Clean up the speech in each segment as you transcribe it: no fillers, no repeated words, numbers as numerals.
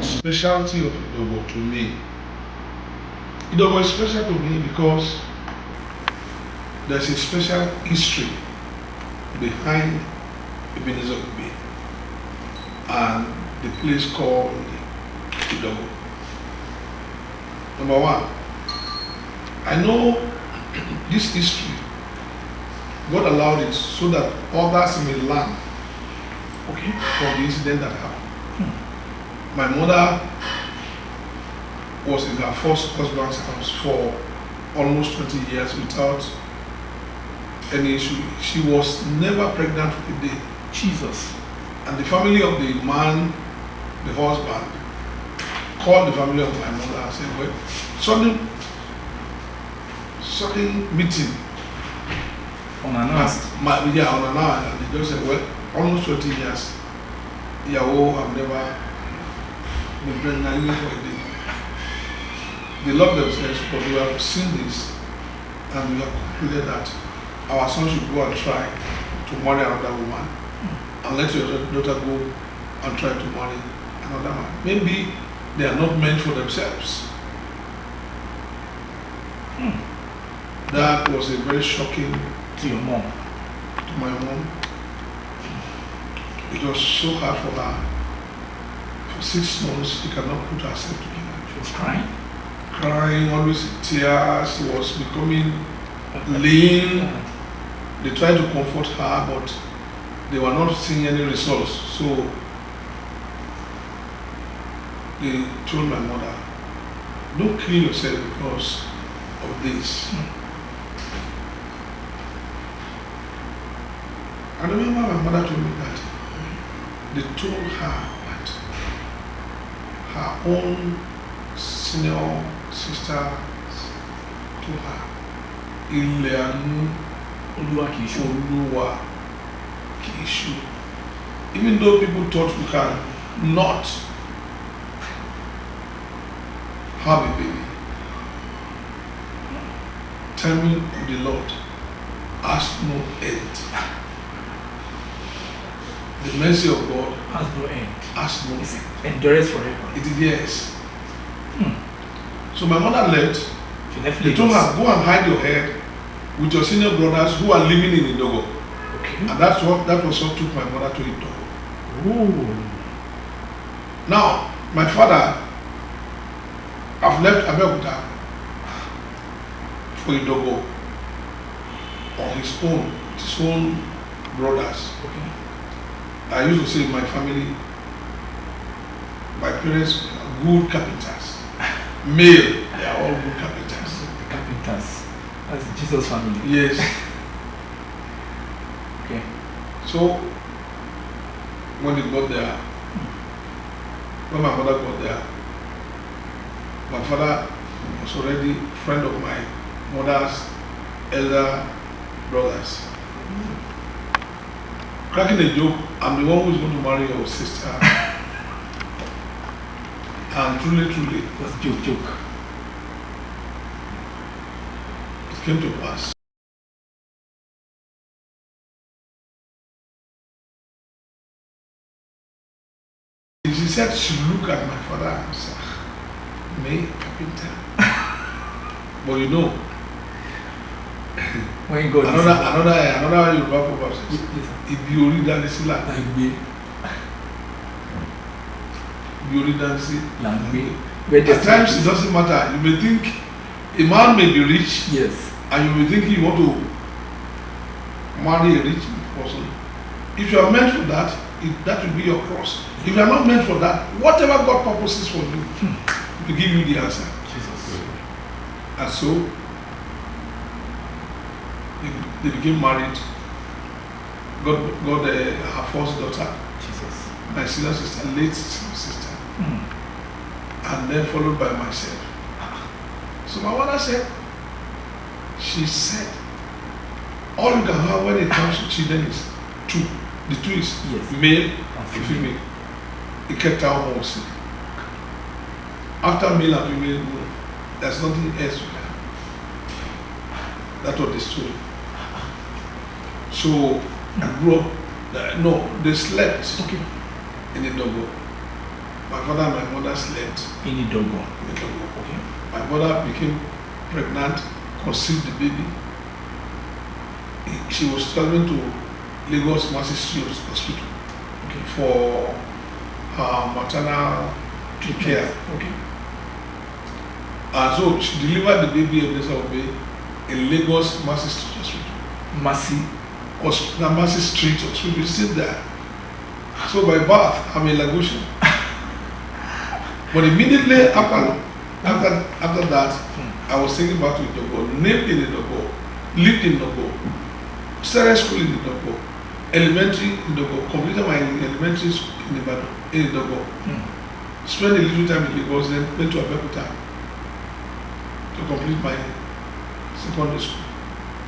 specialty of Idogo to me. Idogo is special to me because there's a special history behind Ebenezer and the place called Idogo. Number one, I know this history, God allowed it so that others may learn from the incident that happened. My mother was in her first husband's house for almost 20 years without any issue. She was never pregnant for a day. Jesus. And the family of the man, the husband, called the family of my mother and said, well, sudden meeting. Unannounced. Unannounced. And they just said, well, almost 20 years, I've never been pregnant for a day. They loved themselves, but we have seen this and we have concluded that our son should go and try to marry another woman and let your daughter go and try to marry another man. Maybe they are not meant for themselves. That was a very shocking to your mom. To my mom. It was so hard for her. For 6 months, she cannot put herself together. She was crying? Crying, always in tears. She was becoming lean. They tried to comfort her, but they were not seeing any results. So they told my mother, don't kill yourself because of this. I remember my mother told me that they told her that her own senior sister told her, Oluwa Kishu. Even though people thought we can not have a baby, timing of the Lord has no end. The mercy of God has no end. Has no end. Endures forever. It is yes. So my mother left. They told her, go and hide your head with your senior brothers who are living in Idogo. Okay. And that was what took my mother to Idogo. Ooh. Now, my father have left Abeokuta for Idogo on his own brothers. Okay. I used to say in my family, my parents are good carpenters. Male, they are all good carpenters. The carpenters. That's Jesus' family. Yes. Okay. So, when they got there, when my mother got there, my father was already a friend of my mother's elder brothers. Cracking a joke, I'm the one who's going to marry your sister. And truly, it was joke. It came to pass. She said she looked at my father and said, me, carpenter. But you know, when you go another Yoruba proverb says, if you read that, it's like at times it doesn't matter. You may think a man may be rich, yes, and you may think you want to marry a rich person. If you are meant for that, that will be your cross. If you are not meant for that, whatever God purposes for you, will give you the answer. Jesus. And so they became married. Got her first daughter. Jesus. My senior sister, late senior sister. And then followed by myself. So my mother said, she said, all you can have when it comes to children is two. The two is male and female. It kept our mom sick. After male and female, there's nothing else you can. That was the story. So I grew up, they slept in Idogo. My father and my mother slept In Idogo. in Idogo. Okay. My mother became pregnant, conceived the baby. She was traveling to Lagos Massive Street Hospital Okay. for her maternal care. Okay. And so she delivered the baby Ebenezer in Lagos Massive Street Hospital. Massive Street Hospital, it's still there. So by birth, I'm a Lagosian. But immediately after that, I was taken back to Idogo, named in Idogo, lived in Idogo, started school in Idogo, elementary in Idogo, completed my elementary school in Idogo, spent a little time in Lagos, then went to Abeokuta to complete my secondary school.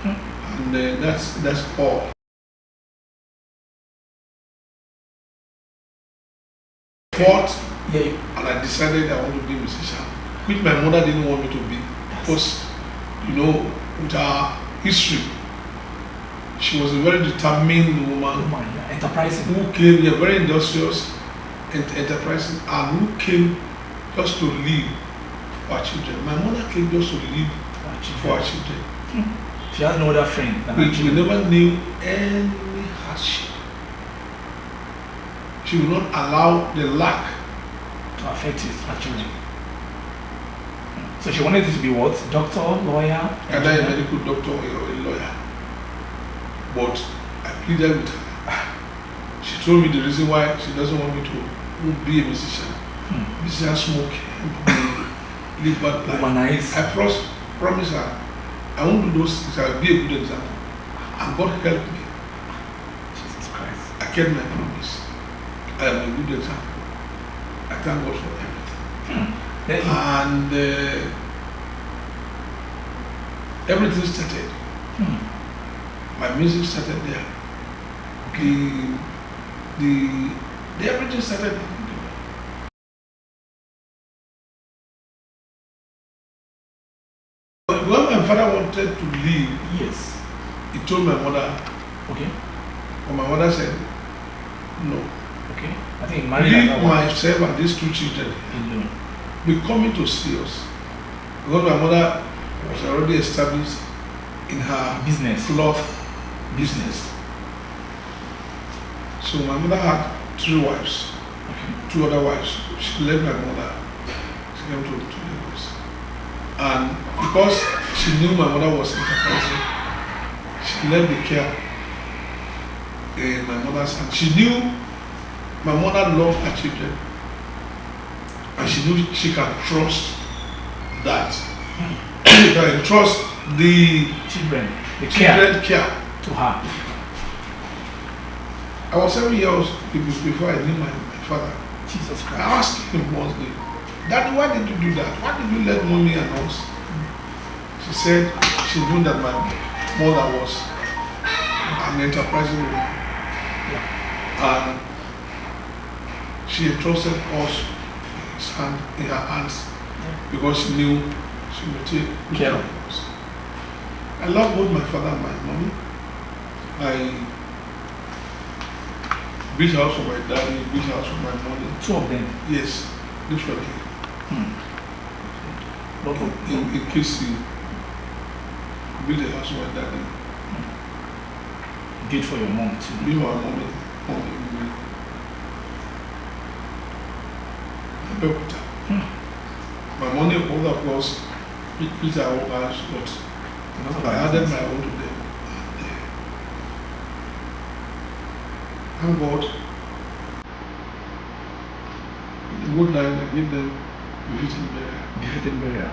And that's all. Fought, and I decided I want to be a musician, which my mother didn't want me to be, because, with her history, she was a very determined woman Enterprising. who came, very industrious and enterprising, and who came just to live for her children. My mother came just to live for her children. She has no other friend than her We children. never knew any hardship. She will not allow the lack To affect her children. So she wanted you to be what? Doctor, lawyer, either a medical doctor or a lawyer. But I pleaded with her. She told me the reason why she doesn't want me to be a musician. Musician smoke and live bad life. Humanize. I promise her I won't do those things. I'll be a good example. And God help me. Jesus Christ. I kept my promise. I am a good example. I thank God for everything. And everything started. My music started there. The everything started. When my father wanted to leave, Yes. he told my mother, Okay. but my mother said, no. Okay. I think married Leave another one myself and these 2 children alone. be coming to see us. Because my mother was already established in her Business. cloth business. So my mother had 3 wives, Okay. 2 other wives. She left my mother. She came to Lagos. And because she knew my mother was enterprising, she left the care in my mother's hand. She knew my mother loved her children. And she knew she can trust that. She can trust the Children. The children care. to her. I was 7 years before I knew my father. Jesus I Christ. asked him one day, Daddy, why did you do that? Why did you let mommy and us? She said she knew that my mother was an enterprising woman. And she entrusted us in her hands because she knew she would take good care of us. I love both my father and my mommy. I built house for my daddy, built house for my mommy. 2 of them. Yes, differently. In KC, built a house for my daddy. Did for your mom too. Built my mommy. Abeokuta. My money, of course, built our own house, but I added my own to them. Thank God. The good life I gave them, we hit in there. Burial.